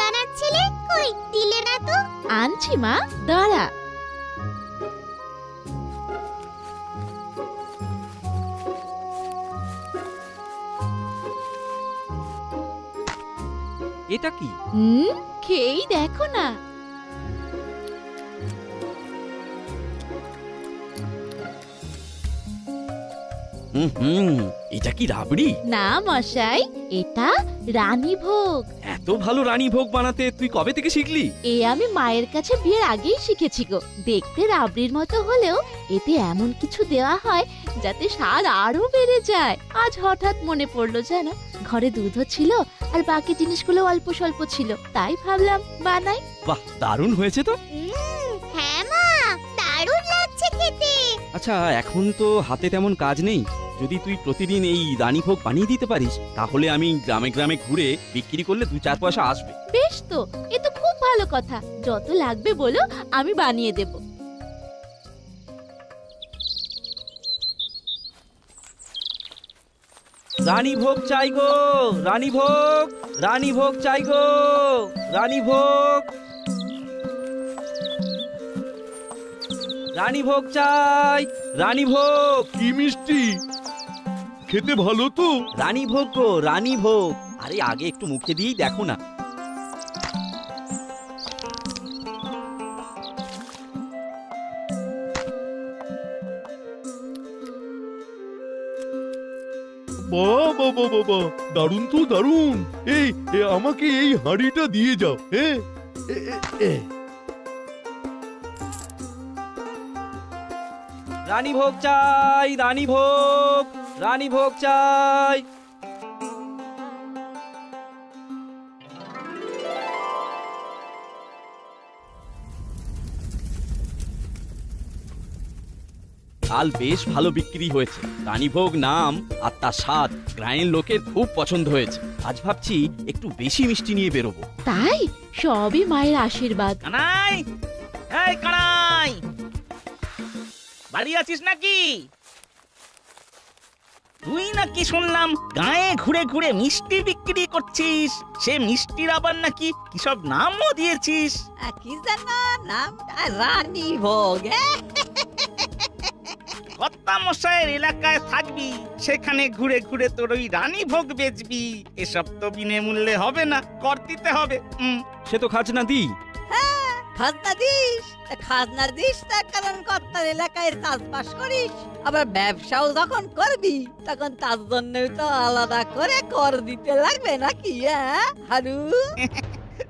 বানাচ্ছিলে, কই দিলে না তো? আনছি মা, দাঁড়া। এটা কি? খেয়েই দেখো না। এটা কি রাবড়ি? না মশাই, এটা রানীভোগ। এত ভালো রানীভোগ বানাতে তুই কবে থেকে শিখলি? এ আমি মায়ের কাছে বিয়ের আগেই শিখেছি গো। দেখতে রাবড়ির মতো হলেও এতে এমন কিছু দেওয়া হয় যাতে স্বাদ আরো বেড়ে যায়। আজ হঠাৎ মনে পড়লো জানো, ঘরে দুধও ছিল আর বাকি জিনিসগুলো অল্প স্বল্প ছিল, তাই ভাবলাম বানাই। বাহ, দারুণ হয়েছে তো। হ্যাঁ মা, দারুণ লাগছে খেতে। আচ্ছা, এখন তো হাতে তেমন কাজ নেই, যদি তুই প্রতিদিন এই রানীভোগ বানিয়ে দিতে পারিস তাহলে আমি গ্রামে গ্রামে ঘুরে বিক্রি করলে 2-4 পয়সা আসবে। বেশ তো, এ তো খুব ভালো কথা। যত লাগবে বলো, আমি বানিয়ে দেব। রানীভোগ চাই গো, রানীভোগ, রানীভোগ চাই গো, রানীভোগ, রানীভোগ চাই, রানীভোগ। কি মিষ্টি, খেতে ভালো তো? রানীভোগ গো, রানীভোগ। আরে আগে একটু মুখে দিয়েই দেখো না। বাহ বাহ বাহ বাহ বাহ, দারুণ তো দারুণ। এই আমাকে এই হাঁড়িটা দিয়ে যাও। হ্যাঁ, রানীভোগ চাই, রানীভোগ, রানীভোগ চাই। কাল বেশ ভালো বিক্রি হয়েছে। রানীভোগ নাম আর তার স্বাদ গ্রামের লোকের খুব পছন্দ হয়েছে। আজ ভাবছি একটু বেশি মিষ্টি নিয়ে বেরোবো। তাই সবই মায়ের আশীর্বাদ। কানাই, এই কানাই, বাড়ি আছিস নাকি? তুই নাকি শুনলাম গায়ে ঘুরে ঘুরে মিষ্টি বিক্রি করছিস। সে মিষ্টির আবার নাকি কি সব নামও দিয়েছিস। কি যেন নামটা? রানীভোগ। কর্তা মশাইয়ের এলাকায় থাকবি, সেখানে ঘুরে ঘুরে তোর ওই রানীভোগ বেচবি। এসব তো বিনামূল্যে হবে না, কর দিতে হবে। সে তো খাজনা দিই। খাজনা দিস? খাজনা দিস তার কারণ কর্তার এলাকায় চাষবাস করিস, আবার ব্যবসাও যখন করবি তখন তার জন্য তো আলাদা করে কর দিতে লাগবে নাকি? হারু,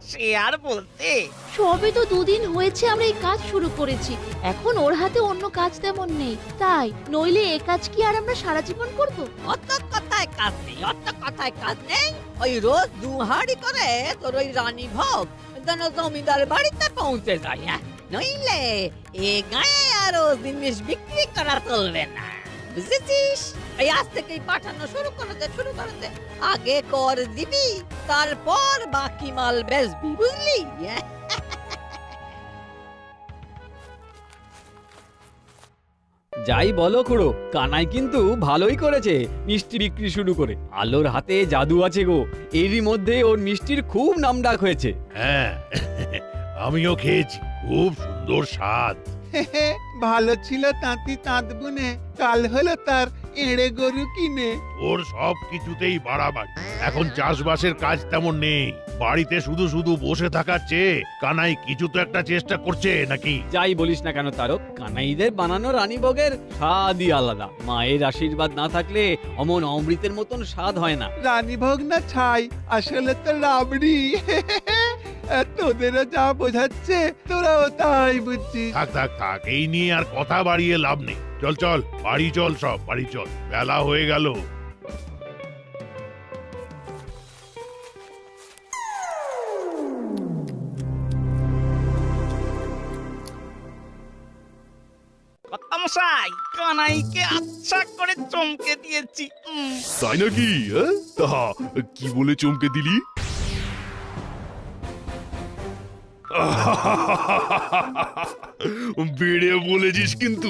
সে আর বলতে। সবে তো 2 দিন হয়েছে আমরা এই কাজ শুরু করেছি, এখন ওর হাতে অন্য কাজ তেমন নেই। তাই নইলে এ কাজ কি আর আমরা সারা জীবন করব? অত কথায় কাজ নেই, অত কথায় কাজ নেই। ওই রোজ 2 হাঁড়ি করে তোর ওই রানীভোগ যেন জমিদার বাড়িতে পৌঁছে যায়। নইলে এ গায়ে আরো জিনিস বিক্রি করা চলবে না, বুঝেছিস? এই আজ থেকেই পাঠানো শুরু করে দে। আগে কর দিবি, তারপর বাকি মাল বেচবি, বুঝলি? যাই বলো খুড়ো, কানাই কিন্তু ভালোই করেছে মিষ্টি বিক্রি শুরু করে। আলোর হাতে জাদু আছে গো, এরই মধ্যে ওর মিষ্টির খুব নামডাক হয়েছে। হ্যাঁ, আমিও খেয়েছি, খুব সুন্দর স্বাদ। ভালো ছিল তাঁতি তাঁত বুনে, কাল হলো তার এড়ে গরু কিনে। ওর সব কিছুতেই বাড়াবাড়ি। এখন চাষবাসের কাজ তেমন নেই, বাড়িতে শুধু শুধু বসে থাকার চেয়ে কানাই কিছু তো একটা চেষ্টা করছে নাকি? যাই বলিস না কেন তারক, কানাইদের বানানো রানীভোগের স্বাদই আলাদা। মায়ের আশীর্বাদ না থাকলে অমন অমৃতের মতন স্বাদ হয় না। রানীভোগ না ছাই, আসলে তো রাবড়ি। তোদেরও যা বোঝাচ্ছে তোরাও তাই বুঝছিস। থাক থাক থাক, এই নিয়ে আর কথা বাড়িয়ে লাভ নেই। চল চল, বাড়ি চল, সব বাড়ি চল, বেলা হয়ে গেল। কর্তা মশাই, কানাইকে আচ্ছা করে চমকে দিয়েছি। তাই নাকি? তা কি বলে চমকে দিলি? বেড়ে বলেছিস কিন্তু।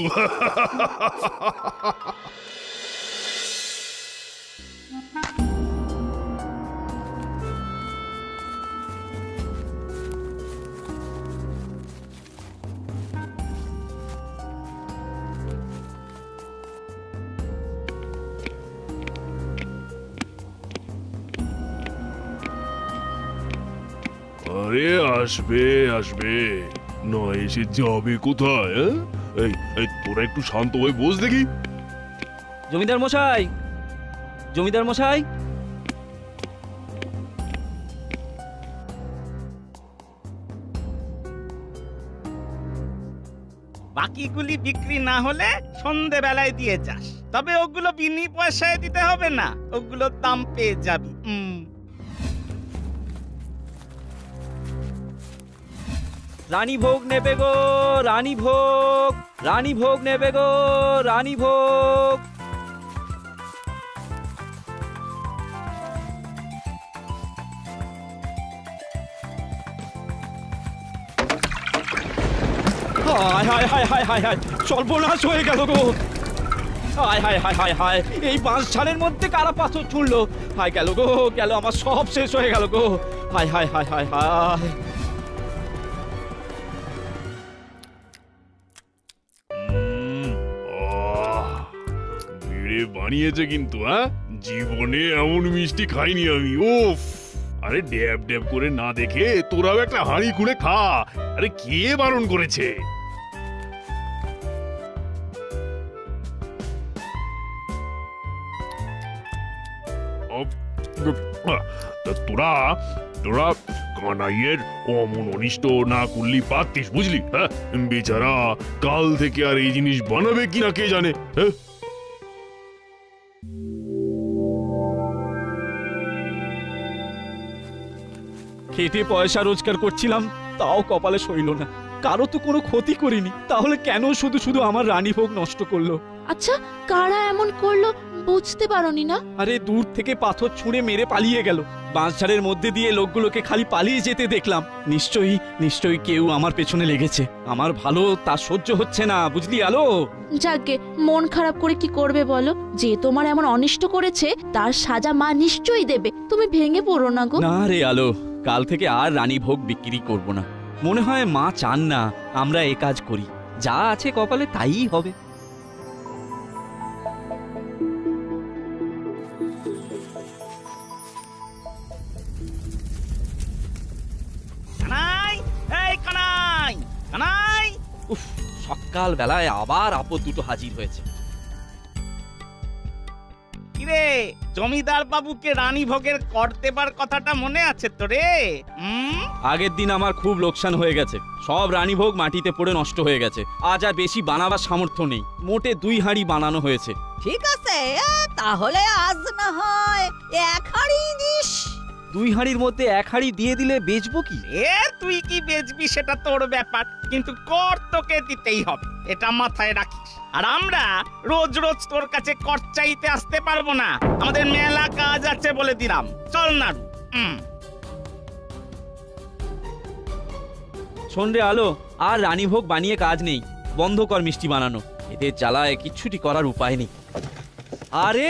আরে আসবে আসবে, নয় এসে যাবে কোথায়? এই এই তোরা একটু শান্ত হয়ে বস দেখি। জমিদার মশাই, জমিদার মশাই, বাকিগুলি বিক্রি না হলে সন্ধেবেলায় দিয়ে যাস, তবে ওগুলো বিনি পয়সায় দিতে হবে না, ওগুলোর দাম পেয়ে যাবি। রানীভোগ নেবে গো, রানীভোগ, রানীভোগ নেবে গো, রানীভোগ। হায় হায় হায় হায় হায় হায়, সর্বনাশ হয়ে গেল গো। হায় হায় হায় হায় হায়, এই বাঁশ ঝাড়ের মধ্যে কারা পাথর ছুঁড়লো? হায় গেল গো, গেল, আমার সব শেষ হয়ে গেল গো। হায় হায় হায় হায় হায়। বেড়ে বানিয়েছে কিন্তু, জীবনে এমন মিষ্টি খাইনি আমি। ওফ, আরে ড্যাব ড্যাব করে না দেখে তোরাও একটা হাঁড়ি খুলে খা। আরে কে বারণ করেছে? তোরা তোরা কানাইয়ের অমন অনিষ্ট না করলি পারতিস, বুঝলি? হ্যাঁ, বেচারা কাল থেকে আর এই জিনিস বানাবে কিনা কে জানে। হ্যাঁ, খেটে পয়সা রোজগার করছিলাম, তাও কপালে সইল না। কারো তো কোনো ক্ষতি করিনি, তাহলে কেন শুধু শুধু আমার রানীভোগ নষ্ট করলো? আচ্ছা, কারা এমন করলো বুঝতে পারোনি না? আরে দূর থেকে পাথর ছুঁড়ে মেরে পালিয়ে গেল, বাঁশঝাড়ের মধ্যে দিয়ে লোকগুলোকে খালি পালিয়ে যেতে দেখলাম। নিশ্চয়ই নিশ্চয়ই কেউ আমার পেছনে লেগেছে। আমার ভালো তা সহ্য হচ্ছে না, বুঝলি আলো? যাকে মন খারাপ করে কি করবে বলো? যে তোমার এমন অনিষ্ট করেছে তার সাজা মা নিশ্চয়ই দেবে, তুমি ভেঙে পড়ো না গো। না রে আলো, কাল থেকে আর রানীভোগ বিক্রি করব না। মনে হয় মা চান না আমরা এ কাজ করি। যা আছে কপালে তাই হবে। কানাই, এই কানাই, কানাই। উফ, সকাল বেলায় আবার আপদ দুটো হাজির হয়েছে। কিরে, জমিদার বাবুকে রানীভোগের কর দেবার কথাটা মনে আছে তো রে? আগের দিন আমার খুব লোকসান হয়ে গেছে, সব রানীভোগ মাটিতে পড়ে নষ্ট হয়ে গেছে। আজ আর বেশি বানাবার সামর্থ্য নেই, মোটে 2 হাঁড়ি বানানো হয়েছে। ঠিক আছে, তাহলে আজ না হয় 1 হাঁড়ি দিস। 2 হাঁড়ির মধ্যে 1 হাঁড়ি দিয়ে দিলে বেচবো কি? তুই কি বেচবি সেটা তোর ব্যাপার, কিন্তু কর তোকে দিতেই হবে, এটা মাথায় রাখিস। আর আমরা রোজ রোজ তোর কাছে কর চাইতে আসতে পারবো না, আমাদের মেলা কাজ আছে বলে দিলাম। চল না। শোন রে আলো, আর রানীভোগ বানিয়ে কাজ নেই, বন্ধ কর মিষ্টি বানানো। এদের জ্বালায় কিচ্ছুটি করার উপায় নেই। আরে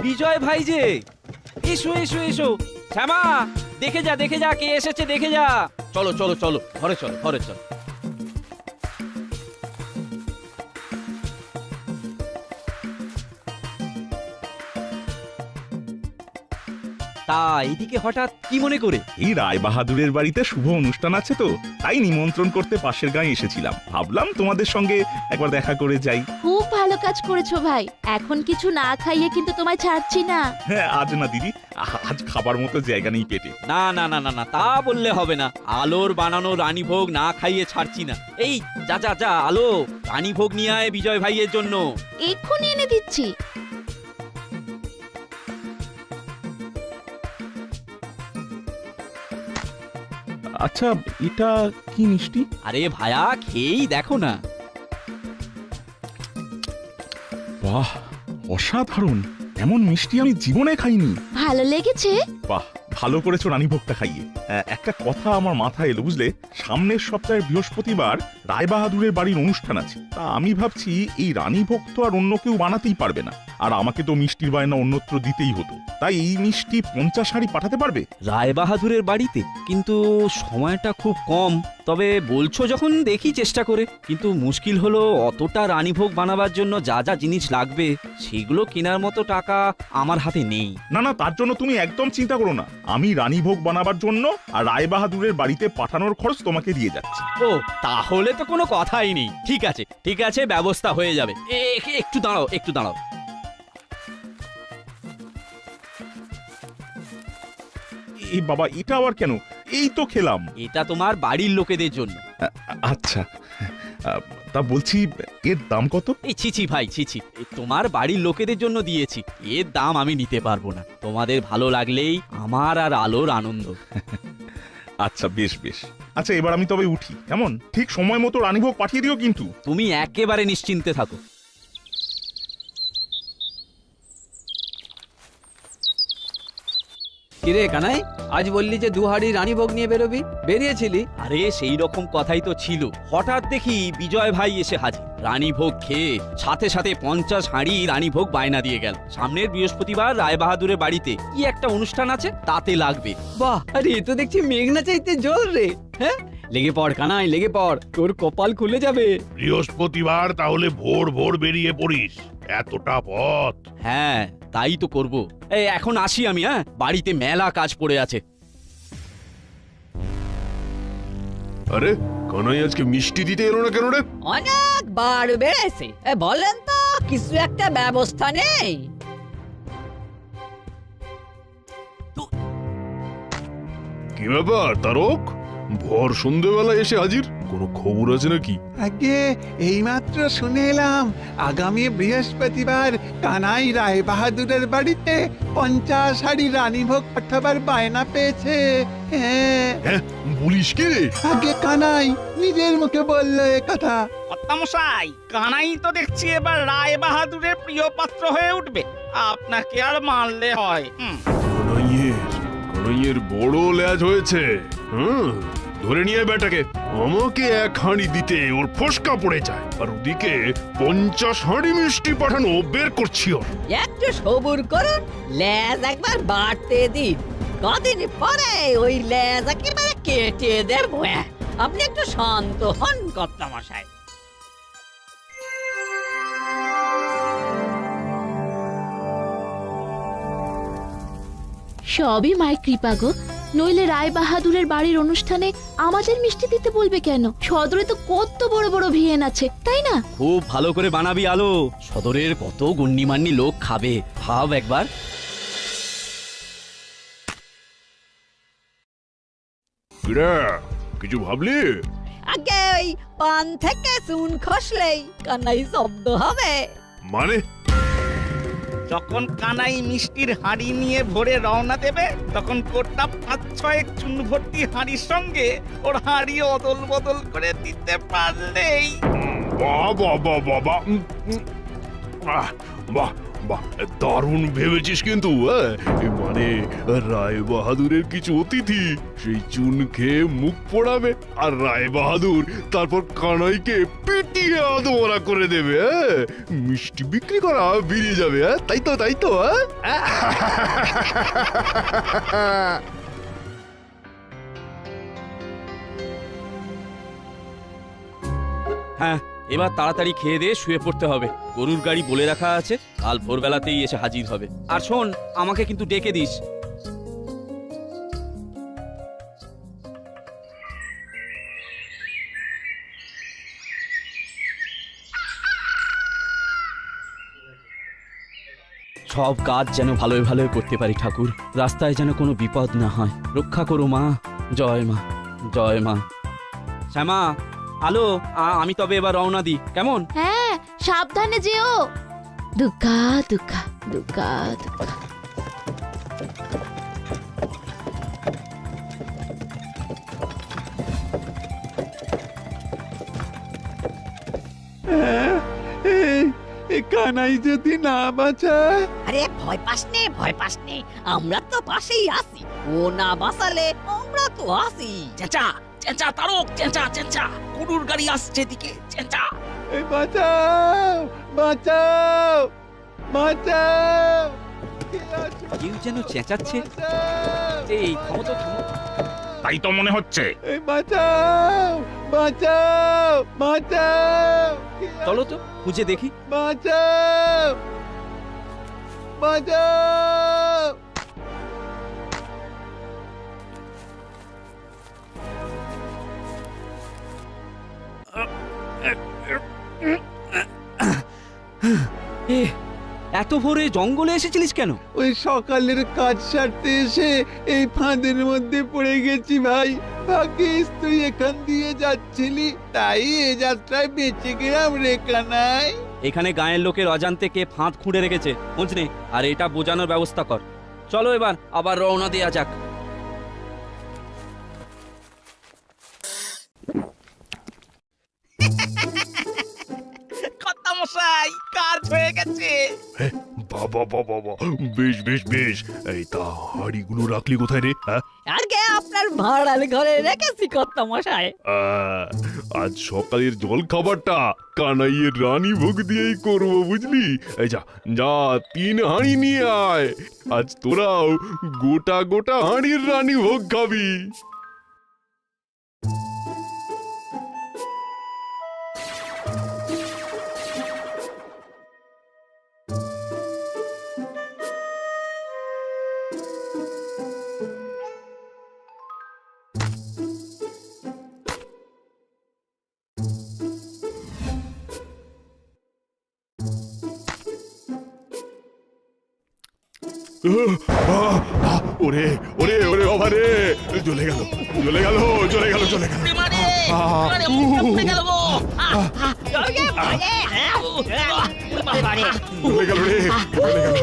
বিজয় ভাই যে, এসো এসো এসো। শ্যামা, দেখে যা দেখে যা, কে এসেছে দেখে যা। চলো চলো চলো, ঘরে চলো ঘরে চলো। তা এইদিকে হঠাৎ কি মনে করে? এই রায় বাহাদুরের বাড়িতে শুভ অনুষ্ঠান আছে তো, তাই নিমন্ত্রণ করতে পাশের গাঁয়ে এসেছিলাম। ভাবলাম তোমাদের সঙ্গে একবার দেখা করে যাই। খুব ভালো কাজ করেছো ভাই, এখন কিছু না খাইয়ে কিন্তু তোমায় ছাড়ছি না। হ্যাঁ, আজ না দিদি, আজ খাবার মতো জায়গা নেই পেটে। না না না না না, তা বললে হবে না। আলোর বানানো রানীভোগ না খাইয়ে ছাড়ছি না। এই যা যা যা, আলো রানীভোগ নিয়ে আয় বিজয় ভাইয়ের জন্য। এক্ষুনি এনে দিচ্ছি। আচ্ছা, এটা কি মিষ্টি? আরে ভায়া, খেয়েই দেখো না। বাহ, অসাধারণ! এমন মিষ্টি আমি জীবনে খাইনি। ভালো লেগেছে? বাহ, ভালো করেছো রানীভোগটা খাইয়ে। একটা কথা আমার মাথায় এলো, বুঝলে? সামনের সপ্তাহে বৃহস্পতিবার রায় বাহাদুরের বাড়ির অনুষ্ঠান আছে। তা আমি ভাবছি এই রানীভোগ তো আর অন্য কেউ বানাতেই পারবে না, আর আমাকে তো মিষ্টির বায়না অন্যত্র দিতেই হতো। তাই এই মিষ্টি 50 হাঁড়ি পাঠাতে পারবে? রায় বাহাদুরের বাড়িতে? কিন্তু সময়টা খুব কম। তবে বলছো যখন দেখি চেষ্টা করে। কিন্তু মুশকিল হলো, অতটা রানীভোগ বানাবার জন্য যা যা জিনিস লাগবে সেগুলো কেনার মতো টাকা আমার হাতে নেই। না না, তার জন্য তুমি একদম চিন্তা করো না। আমি রানীভোগ বানাবার জন্য আর রায়বাহাদুরের বাড়িতে পাঠানোর খরচ তোমাকে দিয়ে যাচ্ছি। ও তাহলে তো কোনো কথাই নেই। ঠিক আছে, ব্যবস্থা হয়ে যাবে। একটু দাঁড়াও। এই বাবা, এটা আবার কেন? এই তো খেলাম। এটা তোমার বাড়ির লোকেদের জন্য। আচ্ছা, তা বলছি এর দাম কত? এই ছিছি ভাই, ছিছি, তোমার বাড়ির লোকেদের জন্য দিয়েছি, এর দাম আমি নিতে পারবো না। তোমাদের ভালো লাগলেই আমার আর আলোর আনন্দ। আচ্ছা, বেশ। আচ্ছা, এবার আমি তবে উঠি, কেমন? ঠিক সময় মতো রানীভোগ পাঠিয়ে দিও কিন্তু। তুমি একেবারে নিশ্চিন্তে থাকো। কিরে কানাই, আজ বললি যে 2 হাঁড়ি রানীভোগ নিয়ে বেরোবি, বেরিয়েছিলি? আরে সেই রকম কথাই তো ছিল। হঠাৎ দেখি বিজয় ভাই এসে হাজির। রানীভোগ খেয়ে সাথে 50 হাঁড়ি রানীভোগ বায়না দিয়ে গেল। সামনের বৃহস্পতিবার রায়বাহাদুরের বাড়িতে কি একটা অনুষ্ঠান আছে, তাতে লাগবে। বাহ, আরে এ তো দেখছি মেঘনা চাইতে জল রে। হ্যাঁ, লেগে পড় কানাই, লেগে পড়, তোর কপাল খুলে যাবে। বৃহস্পতিবার তাহলে ভোর বেরিয়ে পড়িস, এতটা পথ। হ্যাঁ, তাই তো করব। এখন আসি আমি, হ্যাঁ, বাড়িতে মেলা কাজ পড়ে আছে। আরে কানাই আজকে মিষ্টি দিতে এলো না কেন রে? অনেক বার বেড়েছে, বলেন তো কিছু একটা ব্যবস্থা নেই? কি ব্যাপার তারক, ভর সন্ধ্যেবেলা এসে হাজির? কোনো খবর আছে নাকি? আগে এইমাত্র শুনে এলাম আগামী বৃহস্পতিবার কানাই রায় বাহাদুরের বাড়িতে 50 হাঁড়ি রানীভোগ পাঠাবার বায়না পেয়েছে। হ্যাঁ, বলিস কি রে? আগে কানাই নিজের মুখে বললো এ কথা। কর্তামশাই, কানাই তো দেখছি এবার রায় বাহাদুরের প্রিয় পাত্র হয়ে উঠবে। আপনাকে আর মানলে হয়। কানাইয়ের বড় ল্যাজ হয়েছে। ধরে নিয়ে বেটাকে। আমাকে 1 হাঁড়ি দিতে ওর ফসকা পড়ে যায়, আর ওদিকে 50 হাঁড়ি মিষ্টি পাঠানো বের করছি ওর। একটু সবুর করুন, লেজ একবার বাড়তে দিন, কদিন পরে ওই লেজ একেবারে কেটে দেব। আপনি একটু শান্ত হন কর্তামশাই। সবই মায়ের কৃপা গো, নইলে রায় বাহাদুরের বাড়ির অনুষ্ঠানে আমাদের মিষ্টি দিতে বলবে কেন? সদরে তো কত বড় বড় ভিয়েন আছে, তাই না? খুব ভালো করে বানাবি আলো, সদরের কত গণ্যমান্য লোক খাবে, ভাব একবার। কিছু ভাবলি? আগে ওই পান থেকে চুন খসলেই কানাই শব্দ হবে। মানে? যখন কানাই মিষ্টির হাঁড়ি নিয়ে ভোরে রওনা দেবে, তখন কোটা 5-6 চুন ভর্তি হাঁড়ির সঙ্গে ওর হাঁড়ি অদল বদল করে দিতে পারলেই। বাহ, দারুণ ভেবেছিস কিন্তু। মানে রায় বাহাদুরের কিছু অতিথি সেই চুন খেয়ে মুখ পোড়াবে, আর রায় বাহাদুর তারপর কানাইকে পিটিয়ে আদমরা করে দেবে। মিষ্টি বিক্রি করা বেরিয়ে যাবে। তাই তো হ্যাঁ, এবার তাড়াতাড়ি খেয়ে দিয়ে শুয়ে পড়তে হবে। গরুর গাড়ি বলে রাখা আছে, কাল ভোরবেলাতেই এসে হাজির হবে। আর শোন, আমাকে কিন্তু ডেকে দিস। সব কাজ যেন ভালোই করতে পারি ঠাকুর, রাস্তায় যেন কোনো বিপদ না হয়। রক্ষা করো মা। জয় মা, জয় মা। শ্যামা, আলো, আমি তবে এবার রওনা দিই, কেমন? হ্যাঁ, সাবধানে যেও। দুগ্গা দুগ্গা দুগ্গা দুগ্গা। কানাই যদি না বাঁচায়? আরে ভয় পাস নে, আমরা তো পাশেই আছি। ও না বাঁচালে আমরা তো আছি। চেঁচা তারক, চেঁচা, গরুর গাড়ি আসছে এদিকে, চেঁচা। বাঁচাও। কেউ যেন চেঁচাচ্ছে। এই থামো তো, থামো। তাই তো মনে হচ্ছে। বাঁচাও। চলো তো খুঁজে দেখি। বাঁচাও। এত ভোরে জঙ্গলে এসেছিলিস কেন? ওই সকালের কাজ সারতে এসে এই ফাঁদের মধ্যে পড়ে গেছি ভাই। ভাগ্যিস তুই এখান দিয়ে যাচ্ছিলি, তাই এ যাত্রায় বেঁচে গেলাম রে কানাই। এখানে গায়ের লোকের অজান্তে কে ফাঁদ খুঁড়ে রেখেছে খোঁজ নে, আর এটা বোঝানোর ব্যবস্থা কর। চলো এবার আবার রওনা দেয়া যাক। কর্তামশাই কাজ হয়ে গেছে। বাবা বাবা বাবা, বেশ বেশ বেশ। এই তা হাড়িগুলো রাখলি কোথায় রে? হ্যাঁ, আগে আপনার ভাড়ার ঘরে রেখেছি কর্তা মশাই। আজ সকালের জল খাবারটা কানাইয়ের রানী ভোগ দিয়েই করবো, বুঝলি? এই যা যা 3 হাঁড়ি নিয়ে আয়। আজ তোরাও গোটা গোটা হাঁড়ির রানী ভোগ খাবি। ওরে ওরে ওরে বাবা রে, জ্বলে গেল জ্বলে গেল জ্বলে গেল জ্বলে গেল। জ্বলে গেল রে, জ্বলে গেল।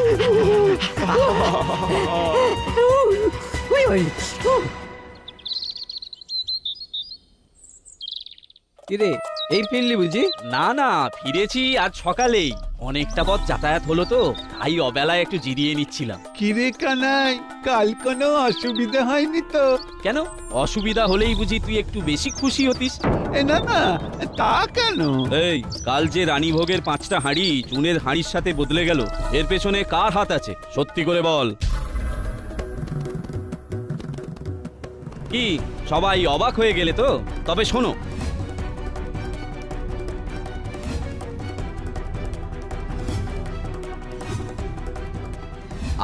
কিরে, এই ফিরলি বুঝি? না না, ফিরেছি আজ সকালেই। অনেকটা পথ যাতায়াত হলো তো, তাই অবেলায় একটু জিরিয়ে নিচ্ছিলাম। কিরে কানাই, কাল কোনো অসুবিধা হয়নি তো? কেন, অসুবিধা হলেই বুঝি তুই একটু বেশি খুশি হতিস? না না, তা কেন? এই, কাল যে রানীভোগের 5টা হাঁড়ি চুনের হাঁড়ির সাথে বদলে গেল, এর পেছনে কার হাত আছে? সত্যি করে বল। কি সবাই অবাক হয়ে গেলে তো? তবে শোনো,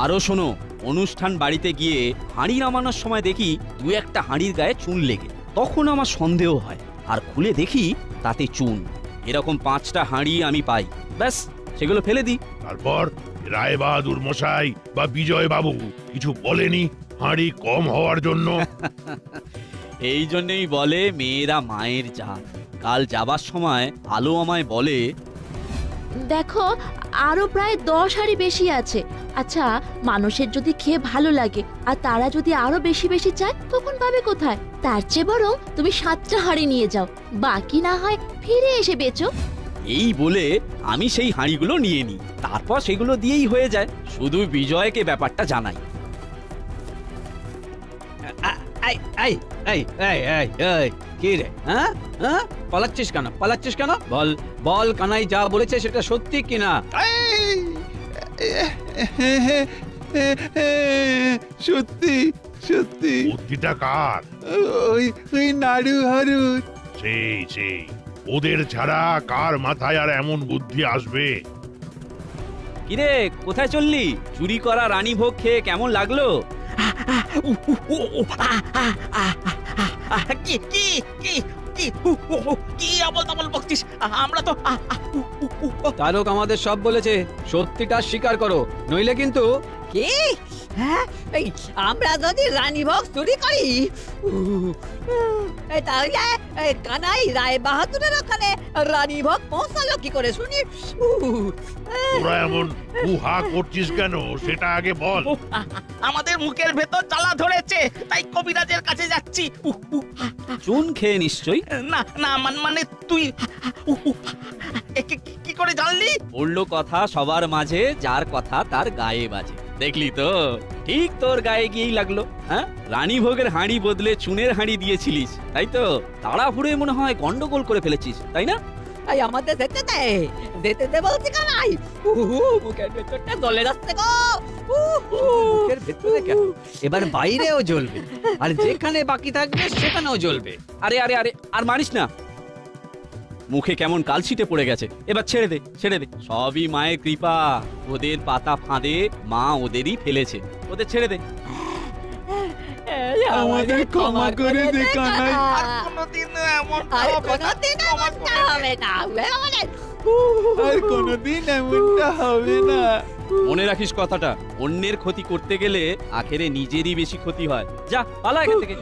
আরো শোনো, অনুষ্ঠান বাড়িতে গিয়ে হাঁড়ি নামানোর সময় দেখি 2-1টা হাঁড়ির গায়ে চুন লেগে। তখন আমার সন্দেহ হয়, আর খুলে দেখি তাতে চুন। এরকম 5টা হাঁড়ি আমি পাই, ব্যাস সেগুলো ফেলে দিই। তারপর রায় বাহাদুর মশাই বা বিজয় বাবু কিছু বলেনি হাঁড়ি কম হওয়ার জন্য? এই জন্যই বলে মেয়েরা মায়ের জাত। কাল যাবার সময় আলো আমায় বলে, দেখো আরো প্রায় 10 হাঁড়ি বেশি আছে। আচ্ছা, মানুষের যদি খেয়ে ভালো লাগে আর তারা যদি আরো বেশি বেশি চায়, তখন পাবে কোথায়? তার চেয়ে বরং তুমি 7টা হাঁড়ি নিয়ে যাও, বাকি না হয় ফিরে এসে বেচো। এই বলে আমি সেই হাঁড়িগুলো নিয়ে নিই। তারপর সেগুলো দিয়েই হয়ে যায়। শুধু বিজয়কে ব্যাপারটা জানাই। কি রে, হ্যাঁ হ্যাঁ, পালাচ্ছিস কেন? পালাচ্ছিস কেন? বল বল, কানাই যা বলেছে সেটা সত্যি কিনা? সত্যি সত্যি। বুদ্ধিটা কার? ওই ওই নাড়ু হারুর। সেই ওদের ছাড়া কার মাথায় আর এমন বুদ্ধি আসবে? কিরে, কোথায় চললি? চুরি করা রানীভোগ খেয়ে কেমন লাগলো? কি কি কি কি কি আবল তাবল বকছিস? আমরা তো তারক আমাদের সব বলেছে, সত্যিটা স্বীকার করো, নইলে কিন্তু। কি? হ্যাঁ, এই আমরা যদি রানীভোগ চুরি করি, তাহলে কানাই রায় বাহাদুরের ওখানে রানীভোগ পৌঁছালো কি করে শুনি? তোরা এমন হা করছিস কেন সেটা আগে বল। আমাদের মুখের ভেতর জ্বালা ধরেছে, তাই কবিরাজের কাছে যাচ্ছি। চুন খেয়ে নিশ্চয়ই? না না, মানে তুই কি করে জানলি? বললো কথা সবার মাঝে, যার কথা তার গায়ে বাজে। দেখলি তো, ঠিক তোর গায়ে গিয়েই লাগলো। হ্যাঁ, রানীভোগের হাঁড়ি বদলে চুনের হাঁড়ি দিয়েছিলিস, তাই তো? তাড়াহুড়োয় মনে হয় গন্ডগোল করে ফেলেছিস, তাই না? এই আমাদের যেতে দে বলছি কানাই। মুখের ভেতরটা জ্বলে যাচ্ছে গো। মুখের ভেতরে কেন, এবার বাইরেও জ্বলবে, আর যেখানে বাকি থাকবে সেখানেও জ্বলবে। আরে আরে আরে, আর মারিস না। মুখে কেমন কালছিটে পড়ে গেছে, এবার ছেড়ে দে ছেড়ে দে। সবই মায়ের কৃপা। ওদের পাতা ফাঁদে মা ওদেরই ফেলেছে, ওদের ছেড়ে দে। আমাদের ক্ষমা করে দে কানাই। আর কোনোদিন এমনটা আর হবে না। কোনোদিন এমনটা হবে না। আর কোনোদিন এমনটা হবে না। মনে রাখিস কথাটা, অন্যের ক্ষতি করতে গেলে আখেরে নিজেরই বেশি ক্ষতি হয়। যা পালা এখান থেকে।